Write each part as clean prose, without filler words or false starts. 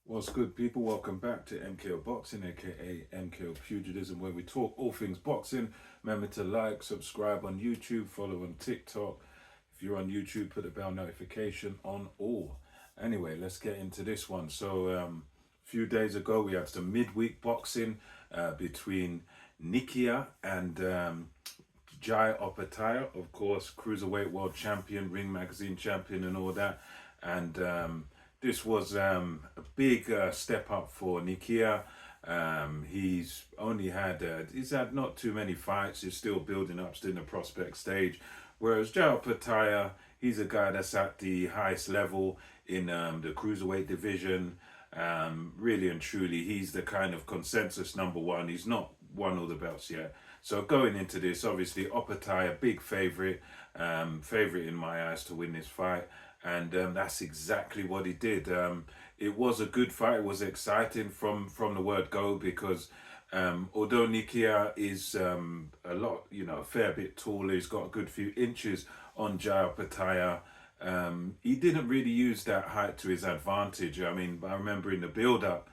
What's good, people? Welcome back to MKO Boxing, aka MKO Pugilism, where we talk all things boxing. Remember to like, subscribe on YouTube, follow on TikTok. If you're on YouTube, put the bell notification on all. Anyway, let's get into this one. A few days ago, we had some midweek boxing between Nyika and Jai Opetia, of course, cruiserweight world champion, Ring Magazine champion, and all that. And this was a big step up for Nikia. He's had not too many fights. He's still building up, still in the prospect stage. Whereas Jai Opetia, he's a guy that's at the highest level in the cruiserweight division. Really and truly, he's the kind of consensus number one. He's not won all the belts yet. So going into this, obviously Opetia, big favourite, favourite in my eyes to win this fight, and that's exactly what he did. It was a good fight. It was exciting from the word go because although Nikia is a lot, a fair bit taller, he's got a good few inches on Jai Opetia. He didn't really use that height to his advantage. I mean, I remember in the build-up,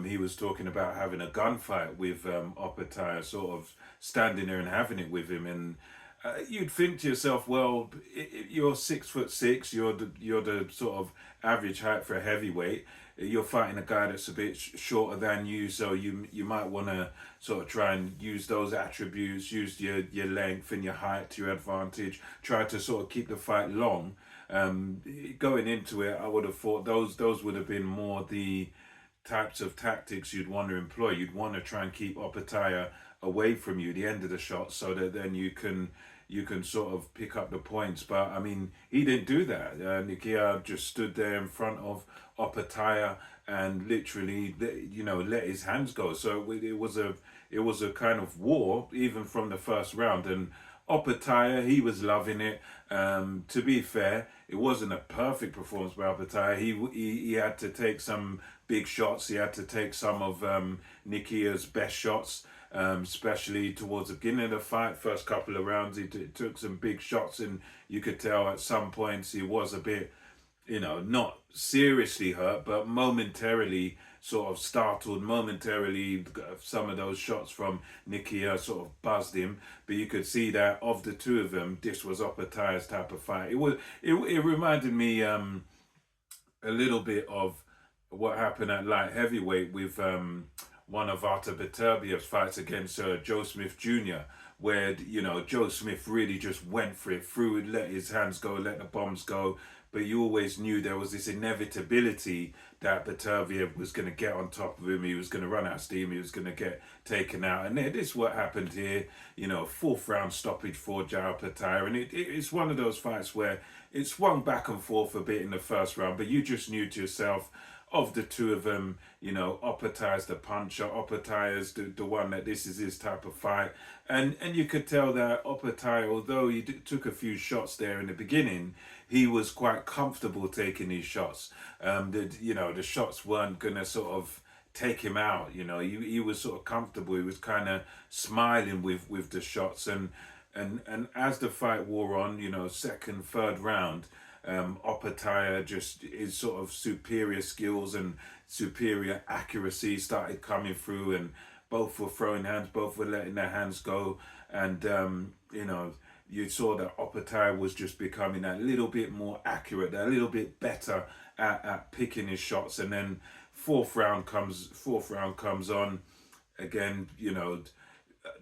he was talking about having a gunfight with Opetia, sort of standing there and having it with him. And you'd think to yourself, well, you're 6'6", you're the sort of average height for a heavyweight. You're fighting a guy that's a bit shorter than you, so you might want to sort of try and use those attributes, use your length and your height to your advantage. Try to sort of keep the fight long. Going into it, I would have thought those would have been more the types of tactics you'd want to employ. You'd want to try and keep Opetia away from you, the end of the shot, so that then you can sort of pick up the points. But I mean, he didn't do that. Nikia just stood there in front of Opetia and literally, let his hands go. So it was a kind of war even from the first round. And Opetia, he was loving it. To be fair, it wasn't a perfect performance by Opetia. He had to take some big shots. He had to take some of Nikia's best shots, especially towards the beginning of the fight. First couple of rounds, he took some big shots, and you could tell at some points he was a bit, not seriously hurt, but momentarily sort of startled. Momentarily, some of those shots from Nikia sort of buzzed him. But you could see that of the two of them, this was Opetia's type of fight. It reminded me a little bit of what happened at light heavyweight with one of Artur Beterbiev's fights against Joe Smith Jr., where Joe Smith really just went for it, threw it, let his hands go, let the bombs go. But you always knew there was this inevitability that Beterbiev was going to get on top of him. He was going to run out of steam. He was going to get taken out. And this is what happened here. Fourth round stoppage for Jai Opetia. And it's one of those fights where it swung back and forth a bit in the first round, but you just knew to yourself, of the two of them, Opetia's the puncher, Opetia's the one that this is his type of fight. And you could tell that Opetia, although he took a few shots there in the beginning, he was quite comfortable taking these shots. The shots weren't going to sort of take him out. He was sort of comfortable. He was kind of smiling with the shots. And as the fight wore on, second, third round, Opetia just his sort of superior skills and superior accuracy started coming through, and both were throwing hands, both were letting their hands go, and you saw that Opetia was just becoming a little bit more accurate, a little bit better at picking his shots. And then fourth round comes on again.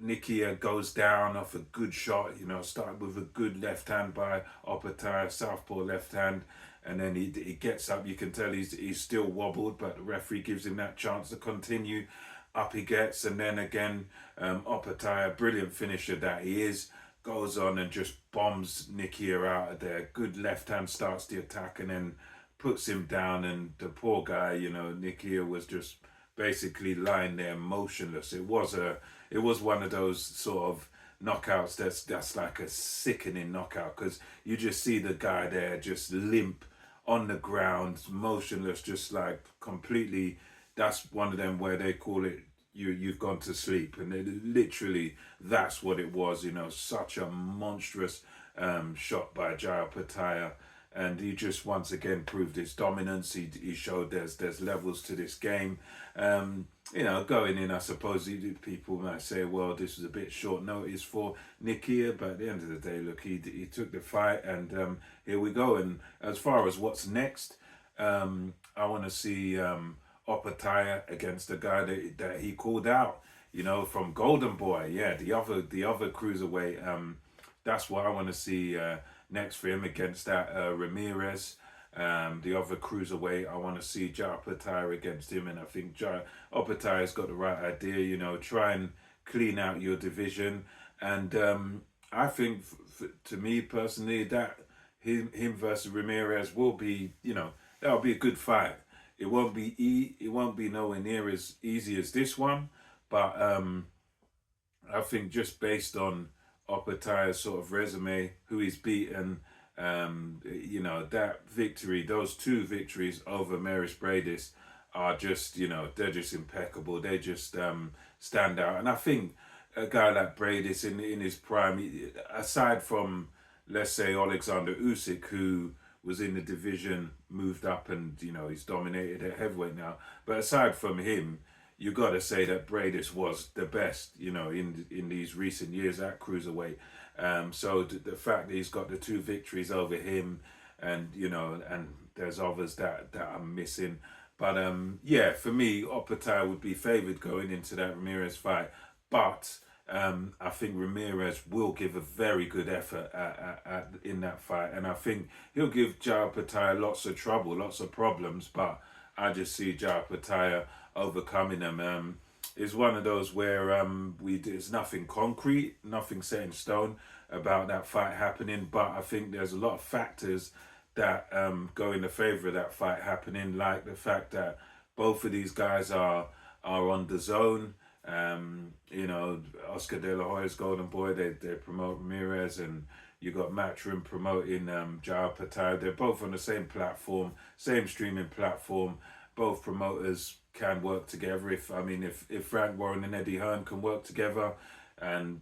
Nikia goes down off a good shot, started with a good left hand by Opetia, southpaw left hand, and then he gets up. You can tell he's still wobbled, but the referee gives him that chance to continue. Up he gets, and then again, Opetia, brilliant finisher that he is, goes on and just bombs Nikia out of there. Good left hand starts the attack and then puts him down, and the poor guy, Nikia was just basically lying there motionless. It was one of those sort of knockouts that's like a sickening knockout, because you just see the guy there just limp on the ground, motionless, just like completely. That's one of them where they call it you've gone to sleep, and literally that's what it was. Such a monstrous shot by Jai Opetia. and he just once again proved his dominance. He showed there's levels to this game. Going in, I suppose people might say, well, this was a bit short notice for Nyika, but at the end of the day, look, he took the fight, and here we go. And as far as what's next, I want to see Opetia against the guy that he called out, from Golden Boy. Yeah, the other cruiserweight. That's what I want to see next for him against that Ramirez. The other cruiserweight, I want to see Opetia against him, and I think Opetia's got the right idea. Try and clean out your division, and I think, to me personally, that him versus Ramirez will be, that'll be a good fight. It won't be nowhere near as easy as this one, but I think just based on Opetia's sort of resume, who he's beaten, that victory, those two victories over Maris Bradis are just, they're just impeccable. They just stand out. And I think a guy like Bradis in his prime, aside from, let's say, Alexander Usyk, who was in the division, moved up, and he's dominated at heavyweight now. But aside from him, you got to say that Bradis was the best, in these recent years at cruiserweight. So the fact that he's got the two victories over him, and and there's others that I'm missing. But for me, Opetia would be favoured going into that Ramirez fight. But I think Ramirez will give a very good effort in that fight, and I think he'll give Opetia lots of trouble, lots of problems. But I just see Opetia overcoming them. It's one of those where there's nothing concrete, nothing set in stone about that fight happening. But I think there's a lot of factors that go in the favour of that fight happening, like the fact that both of these guys are on the zone. Oscar De La Hoya's Golden Boy, they promote Ramirez, and you got Matchroom promoting Opetia. They're both on the same platform, same streaming platform. Both promoters can work together. If Frank Warren and Eddie Hearn can work together, and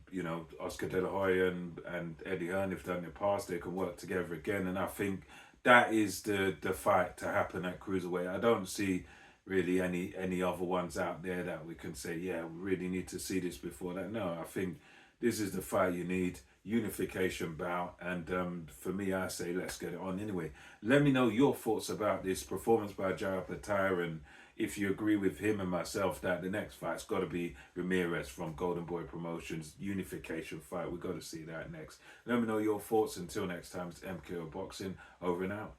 Oscar De La Hoya and Eddie Hearn, if done in the past, they can work together again. And I think that is the fight to happen at cruiserweight. I don't see really any other ones out there that we can say, yeah, we really need to see this before that. No, I think this is the fight you need, unification bout, and for me, I say let's get it on anyway. Let me know your thoughts about this performance by Opetia, and if you agree with him and myself that the next fight's got to be Ramirez from Golden Boy Promotions, unification fight. We've got to see that next. Let me know your thoughts. Until next time, it's MKO Boxing, over and out.